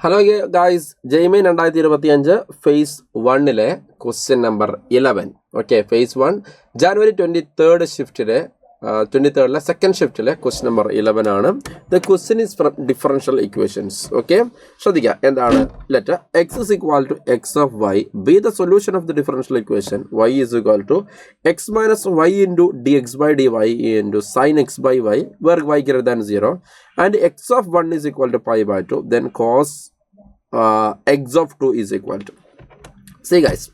Hello guys, JEE Main 2025 phase 1-ലെ question number 11. Okay, phase 1 January 23rd ഷിഫ്റ്റിലെ 23rd second ഷിഫ്റ്റിലെ question number 11 ആണ്. The question is from differential equations. Okay, ശ്രദ്ധിക്കുക. എന്താണ്? Let x is equal to x of y be the solution of the differential equation y is equal to x minus y into d x by d y into sine X by y where y greater than 0 and x of 1 is equal to pi by 2, then cos x of 2 is equal to. See guys,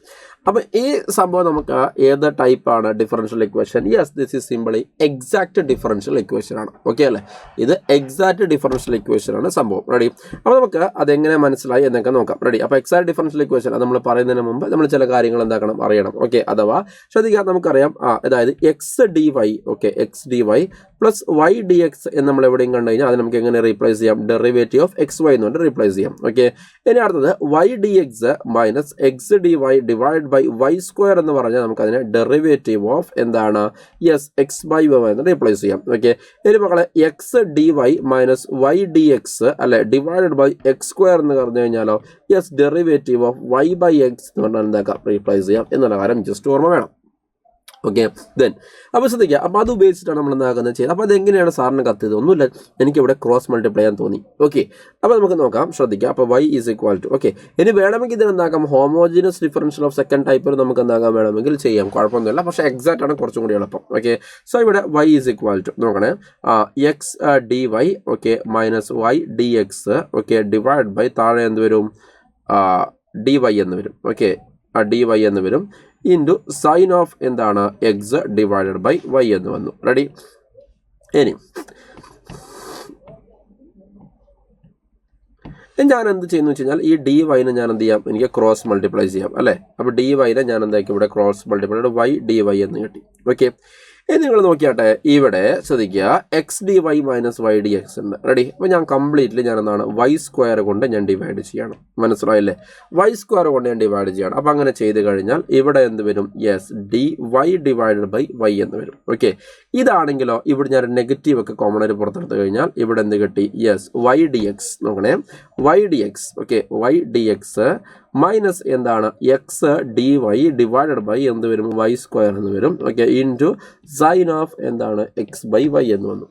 അപ്പോൾ ഈ സംഭവം നമുക്ക് ഏത് ടൈപ്പാണ് differential equation? Yes, this is simply exact differential equation ആണ്. Okay അല്ലേ? ഇത് exact differential equation ആണ് സംഭവം. റെഡി? അപ്പോൾ നമുക്ക് അതെങ്ങനെ മനസ്സിലായി എന്നൊക്കെ നോക്കാം. റെഡി? അപ്പോൾ എക്സാക്റ്റ് ഡിഫറൻഷ്യൽ ഇക്വേഷൻ അത് നമ്മൾ പറയുന്നതിന് മുമ്പ് നമ്മൾ ചില കാര്യങ്ങൾ എന്താക്കണം അറിയണം. ഓക്കെ, അഥവാ ശ്രദ്ധിക്കുക, നമുക്കറിയാം അതായത് X D Y, okay, X D Y plus Y D X എന്ന് നമ്മൾ എവിടെയും കണ്ടു കഴിഞ്ഞാൽ അത് നമുക്ക് എങ്ങനെ റീപ്ലേസ് ചെയ്യാം? ഡെറിവേറ്റീവ് ഓഫ് എക്സ് വൈ എന്നുകൊണ്ട് റീപ്ലേസ് ചെയ്യാം. ഓക്കെ, ഇനി അടുത്തത് Y D X minus X D Y divide by Y square എന്ന് പറഞ്ഞാൽ നമുക്കതിനെ ഡെറിവേറ്റീവ് ഓഫ് എന്താണ്? യെസ്, എക്സ് ബൈ വൈ എന്ന് റീപ്ലേസ് ചെയ്യാം. ഓക്കെ, ഇനി മക്കളെ X D Y minus Y D X അല്ലെ ഡിവൈഡഡ് ബൈ എക്സ് സ്ക്വയർ എന്ന് പറഞ്ഞു കഴിഞ്ഞാലോ yes derivative of Y by X എന്ന് പറഞ്ഞാൽ എന്താക്കാം? റീപ്ലേസ് ചെയ്യാം എന്നുള്ള കാര്യം ജസ്റ്റ് ഓർമ്മ വേണം. ഓക്കെ, ദെൻ അപ്പോൾ ശ്രദ്ധിക്കുക. അപ്പോൾ അത് ഉപയോഗിച്ചിട്ടാണ് നമ്മൾ എന്താക്കുന്നത് ചെയ്യുന്നത്. അപ്പോൾ അതെങ്ങനെയാണ് സാറിന് കത്തിയത്? ഒന്നുമില്ല, എനിക്കിവിടെ ക്രോസ് മൾട്ടിപ്ലൈ ചെയ്യാൻ തോന്നി. ഓക്കെ, അപ്പോൾ നമുക്ക് നോക്കാം. ശ്രദ്ധിക്കുക. അപ്പോൾ Y is equal to, okay, ഇനി വേണമെങ്കിൽ ഇതിന് എന്താക്കാം? ഹോമോജീനസ് ഡിഫറൻഷ്യൽ ഓഫ് സെക്കൻഡ് ടൈപ്പിൽ നമുക്ക് എന്താക്കാൻ വേണമെങ്കിൽ ചെയ്യാം, കുഴപ്പമൊന്നുമില്ല. പക്ഷേ എക്സാക്റ്റ് ആണ് കുറച്ചും കൂടി എളുപ്പം. ഓക്കെ, സോ ഇവിടെ വൈ ഈസ് ഈക്വൽ ടു നോക്കണേ, X D Y, okay, minus Y D X, okay, divide by താഴെ എന്ത് വരും? ഡി വൈ എന്ന് വരും. ഓക്കെ, ഡി വൈ എന്ന് വരും ഇൻറ്റു സൈൻ ഓഫ് എന്താണ്? എക്സ് ഡിവൈഡഡ് ബൈ വൈ എന്ന് വന്നു. റെഡി? ഇനി ഞാൻ എന്ത് ചെയ്യുന്നു വെച്ച് കഴിഞ്ഞാൽ ഈ ഡി വൈനെ ഞാൻ എന്ത് ചെയ്യാം? എനിക്ക് ക്രോസ് മൾട്ടിപ്ലൈ ചെയ്യാം അല്ലേ? അപ്പോൾ ഡി വൈനെ ഞാൻ എന്താക്കി ഇവിടെ cross multiply Y D Y എന്ന് കിട്ടി. ഓക്കെ, ഇനി നിങ്ങൾ നോക്കിയാട്ടെ, ഇവിടെ ശ്രദ്ധിക്കുക, X D Y minus Y D X ഉണ്ട്. റെഡി? അപ്പോൾ ഞാൻ കംപ്ലീറ്റ്ലി ഞാൻ എന്താണ്? വൈ സ്ക്വയർ കൊണ്ട് ഞാൻ ഡിവൈഡ് ചെയ്യണം. മനസ്സിലായില്ലേ? വൈ സ്ക്വയർ കൊണ്ട് ഞാൻ ഡിവൈഡ് ചെയ്യണം. അപ്പോൾ അങ്ങനെ ചെയ്ത് കഴിഞ്ഞാൽ ഇവിടെ എന്ത് വരും? Yes, D Y divided by Y എന്ന് വരും. ഓക്കെ, ഇതാണെങ്കിലോ ഇവിടെ ഞാൻ നെഗറ്റീവ് ഒക്കെ കോമൺ ആയിട്ട് പുറത്തെടുത്ത് കഴിഞ്ഞാൽ ഇവിടെ എന്ത് കിട്ടി? Yes, y D x. നോക്കണേ, y D X, okay, y D X minus എന്താണ്? X D Y divided by എന്ത് വരും? വൈ സ്ക്വയർ എന്ന് വരും. ഓക്കെ, ഇൻറ്റു സൈൻ ഓഫ് എന്താണ്? എക്സ് ബൈ വൈ എന്ന് വന്നു.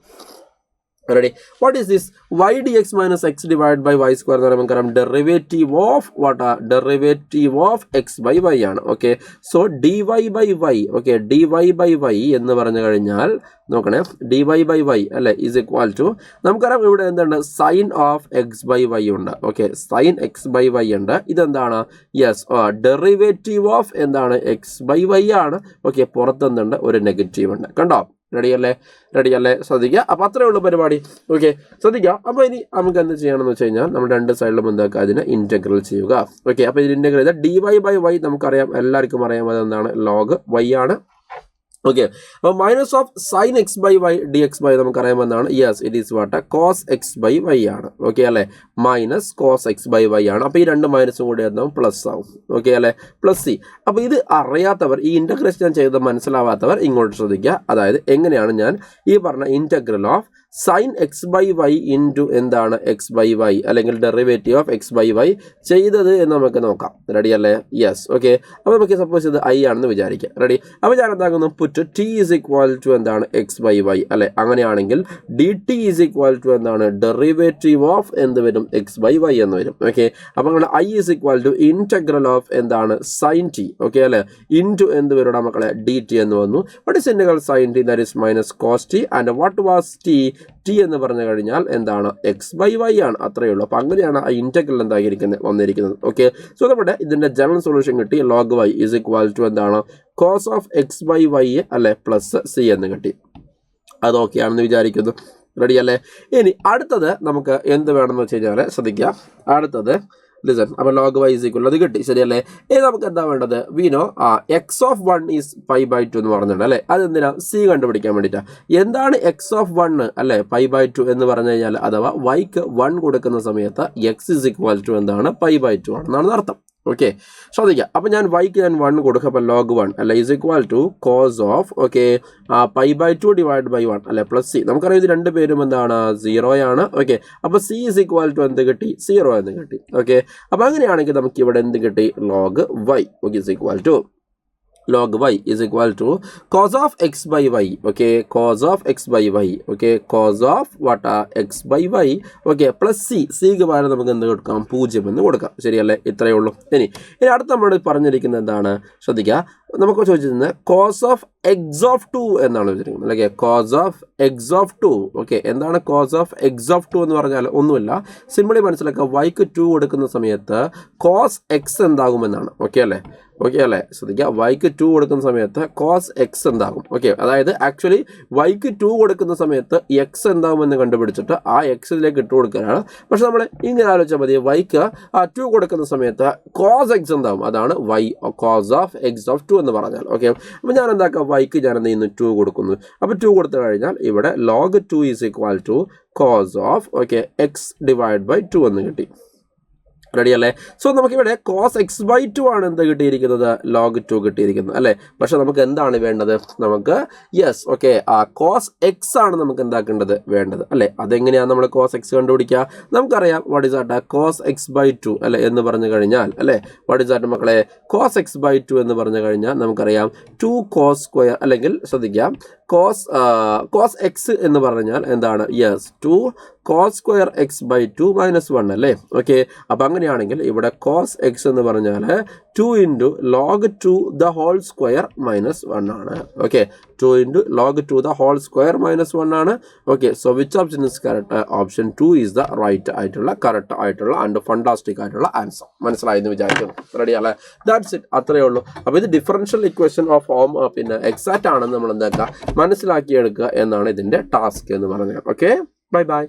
Ready? What is this? Y D X minus x divide by Y square എന്ന് പറയുമ്പോൾ നമുക്കറിയാം derivative of what? Derivative of X by y ആണ്. Okay, so d y by Y, okay, d y by Y എന്ന് പറഞ്ഞു കഴിഞ്ഞാൽ നോക്കണേ, d y by Y അല്ലെ is equal to നമുക്കറിയാം ഇവിടെ എന്താണ്? Sine of X by y ഉണ്ട്. Okay, sine X by y ഉണ്ട്. ഇതെന്താണ്? യെസ്, ഡെറിവേറ്റീവ് ഓഫ് എന്താണ്? എക്സ് ബൈ വൈ ആണ്. ഓക്കെ, പുറത്തെന്തുണ്ട്? ഒരു നെഗറ്റീവ് ഉണ്ട്. കണ്ടോ? റെഡിയല്ലേ? റെഡിയല്ലേ? ശ്രദ്ധിക്കുക. അപ്പോൾ അത്രയേ ഉള്ളൂ പരിപാടി. ഓക്കെ, ശ്രദ്ധിക്കുക. അപ്പോൾ ഇനി നമുക്ക് എന്ത് ചെയ്യണമെന്ന് വെച്ച് കഴിഞ്ഞാൽ നമ്മൾ രണ്ട് സൈഡിലും എന്താക്കുക? അതിനെ ഇൻറ്റഗ്രൽ ചെയ്യുക. ഓക്കെ, അപ്പോൾ ഇതിന് ഇൻറ്റഗ്രൽ ചെയ്താൽ ഡി വൈ ബൈ വൈ നമുക്കറിയാം, എല്ലാവർക്കും അറിയാം, അതെന്താണ്? ലോഗ് വൈ ആണ്. ഓക്കെ, അപ്പോൾ minus of sine X by y D x by നമുക്കറിയാമെന്നാണ്. Yes, it is what? Cos X by y ആണ്. ഓക്കെ അല്ലേ? Minus cos X by y ആണ്. അപ്പോൾ ഈ രണ്ട് മൈനസും കൂടി എന്താവും? പ്ലസ് ആവും. ഓക്കെ അല്ലേ? Plus C. അപ്പോൾ ഇത് അറിയാത്തവർ, ഈ ഇൻറ്റഗ്രേഷൻ ഞാൻ ചെയ്ത് മനസ്സിലാവാത്തവർ ഇങ്ങോട്ട് ശ്രദ്ധിക്കുക. അതായത് എങ്ങനെയാണ് ഞാൻ ഈ പറഞ്ഞ integral of sine X by Y into എന്താണ്? എക്സ് ബൈ വൈ അല്ലെങ്കിൽ derivative of X by Y ചെയ്തത് എന്ന് നമുക്ക് നോക്കാം. റെഡി അല്ലേ? യെസ്. ഓക്കെ, അപ്പോൾ നമുക്ക് സപ്പോസ് ഇത് ഐ ആണെന്ന് വിചാരിക്കാം. റെഡി? അപ്പോൾ ഞാൻ എന്താക്കുന്നു? Put T is equal to എന്താണ്? എക്സ് ബൈ വൈ അല്ലെ? അങ്ങനെയാണെങ്കിൽ D T is equal to എന്താണ്? ഡെറിവേറ്റീവ് ഓഫ് എന്ത് വരും? എക്സ് ബൈ വൈ എന്ന് വരും. ഓക്കെ, അപ്പോൾ അങ്ങനെ I is equal to integral of എന്താണ്? Sine t. ഓക്കെ അല്ലേ? ഇൻറ്റു എന്ത് വരും മക്കളെ? ഡി ടി എന്ന് വന്നു. What is integral sine t? That is minus cos t. And what was t? T എന്ന് പറഞ്ഞു കഴിഞ്ഞാൽ എന്താണ്? എക്സ് ബൈ വൈ ആണ്. അത്രയേ ഉള്ളൂ. അപ്പോൾ അങ്ങനെയാണ് ആ ഇൻറ്റഗ്രൽ എന്തായിരിക്കുന്നത് വന്നിരിക്കുന്നത്. ഓക്കെ, സോ നമ്മുടെ ഇതിൻ്റെ ജനറൽ സൊല്യൂഷൻ കിട്ടി. Log y is equal to എന്താണ്? Cos of X by Y അല്ലെ പ്ലസ് സി എന്ന് കിട്ടി. അത് ഓക്കെ ആണെന്ന് വിചാരിക്കുന്നു. റെഡി അല്ലേ? ഇനി അടുത്തത് നമുക്ക് എന്ത് വേണമെന്ന് വെച്ച് കഴിഞ്ഞാൽ ശ്രദ്ധിക്കുക. അടുത്തത് ലിസൺ. അപ്പോൾ ലോഗ് വൈ ഈസ് ഈക്വൽ അത് കിട്ടി. ശരിയല്ലേ? ഇനി നമുക്ക് എന്താ വേണ്ടത്? We know x of 1 is pi by 2 എന്ന് പറഞ്ഞിട്ടുണ്ട് അല്ലേ? അതെന്തിനാ? സി കണ്ടുപിടിക്കാൻ വേണ്ടിയിട്ടാണ്. എന്താണ് എക്സ് ഓഫ് 1 അല്ലേ? പൈ ബൈ 2 എന്ന് പറഞ്ഞു കഴിഞ്ഞാൽ അഥവാ വൈക്ക് 1 കൊടുക്കുന്ന സമയത്ത് എക്സ് ഈസ് ഈക്വൽ ടു എന്താണ്? പൈ ബൈ 2 ആണെന്നാണ് അർത്ഥം. ഓക്കെ, ശ്രദ്ധിക്കുക. അപ്പം ഞാൻ വൈക്ക് ഞാൻ 1 കൊടുക്കുക. അപ്പം log 1 അല്ല is equal to cos of okay π/2 divide by 1 അല്ലെ പ്ലസ് സി. നമുക്കറിയാം ഇത് രണ്ട് പേരും എന്താണ് 0 ആണ്. ഓക്കെ, അപ്പോൾ സി ഈസ് ഈക്വൽ ടു എന്ത് കിട്ടി 0 എന്ന് കിട്ടി. ഓക്കെ, അപ്പോൾ അങ്ങനെയാണെങ്കിൽ നമുക്ക് ഇവിടെ എന്ത് കിട്ടി log y okay is equal to log y is equal to cos of x by y. Okay, cos of x by y. Okay, cos of what x by y. Okay, plus c ക്ക് പകരം നമുക്ക് എന്ത് കൊടുക്കാം 0 എന്ന് കൊടുക്കാം. ശരിയല്ലേ? ഇത്രയേ ഉള്ളൂ. ഇനി അടുത്ത് നമ്മൾ പറഞ്ഞിരിക്കുന്നത് എന്താണ് ശ്രദ്ധിക്കുക. നമുക്ക് ചോദിച്ചിരുന്നത് cos of x of 2 എന്നാണ് ചോദിച്ചിരിക്കുന്നത്. അല്ലേ, cos of x of 2. Okay, എന്താണ് cos of x of 2 എന്ന് പറഞ്ഞാൽ ഒന്നുമില്ല, സിമ്പിളി മനസ്സിലാക്കുക. yക്ക് 2 കൊടുക്കുന്ന സമയത്ത് cos x എന്താകുമെന്നാണ്. ഓക്കെ അല്ലേ? ഓക്കെ അല്ലേ? ശ്രദ്ധിക്കുക, വൈക്ക് 2 കൊടുക്കുന്ന സമയത്ത് കോസ് എക്സ് എന്താകും. ഓക്കെ, അതായത് ആക്ച്വലി വൈക്ക് 2 കൊടുക്കുന്ന സമയത്ത് എക്സ് എന്താകുമെന്ന് കണ്ടുപിടിച്ചിട്ട് ആ എക്സിലേക്ക് ഇട്ട് കൊടുക്കാനാണ്. പക്ഷെ നമ്മൾ ഇങ്ങനെ ആലോചിച്ചാൽ മതി, വൈക്ക് 2 കൊടുക്കുന്ന സമയത്ത് കോസ് എക്സ് എന്താകും, അതാണ് Y cos of X of 2 എന്ന് പറഞ്ഞാൽ. ഓക്കെ, അപ്പോൾ ഞാൻ എന്താക്കാം, വൈക്ക് ഞാൻ എന്ത് ചെയ്യുന്നു 2 കൊടുക്കുന്നു. അപ്പോൾ 2 കൊടുത്തു കഴിഞ്ഞാൽ ഇവിടെ log 2 is equal to cos of okay X divide by 2 എന്ന് കിട്ടി. റെഡി അല്ലേ? സോ നമുക്കിവിടെ കോസ് എക്സ് ബൈ 2 ആണ് എന്ത് കിട്ടിയിരിക്കുന്നത് log 2 കിട്ടിയിരിക്കുന്നത് അല്ലേ. പക്ഷെ നമുക്ക് എന്താണ് വേണ്ടത്, നമുക്ക് യെസ് ഓക്കെ കോസ് എക്സ് ആണ് നമുക്ക് എന്താക്കേണ്ടത് വേണ്ടത് അല്ലേ. അതെങ്ങനെയാണ് നമ്മൾ കോസ് എക്സ് കണ്ടുപിടിക്കുക? നമുക്കറിയാം what is at cos X by 2 അല്ലേ എന്ന് പറഞ്ഞു കഴിഞ്ഞാൽ അല്ലേ. വാട്ട് ഇസ് ആട്ട് മക്കളെ കോസ് എക്സ് ബൈ 2 എന്ന് പറഞ്ഞു കഴിഞ്ഞാൽ നമുക്കറിയാം 2 കോസ് സ്ക്വയർ, അല്ലെങ്കിൽ ശ്രദ്ധിക്കാം കോസ് എക്സ് എന്ന് പറഞ്ഞാൽ എന്താണ്, yes 2 cos square X by 2 minus 1 അല്ലേ. ഓക്കെ, അപ്പം അങ്ങനെയാണെങ്കിൽ ഇവിടെ കോസ് എക്സ് എന്ന് പറഞ്ഞാൽ 2 into log 2 the whole square minus 1 ആണ്. Okay, 2 into log 2 the whole square minus 1 ആണ്. Okay, so which option is correct? Option 2 is the right ആയിട്ടുള്ള correct ആയിട്ടുള്ള ആൻഡ് ഫണ്ടാസ്റ്റിക് ആയിട്ടുള്ള ആൻസർ. മനസ്സിലായെന്ന് വിചാരിക്കുന്നു. റെഡി അല്ലേ? ദാറ്റ്സ് ഇറ്റ്, അത്രയേ ഉള്ളൂ. അപ്പോൾ ഇത് ഡിഫറൻഷ്യൽ ഇക്വേഷൻ ഓഫ് ഹോം പിന്നെ എക്സാക്റ്റ് ആണെന്ന് നമ്മൾ എന്താക്കുക മനസ്സിലാക്കിയെടുക്കുക എന്നാണ് ഇതിൻ്റെ ടാസ്ക് എന്ന് പറഞ്ഞാൽ. Okay, bye bye.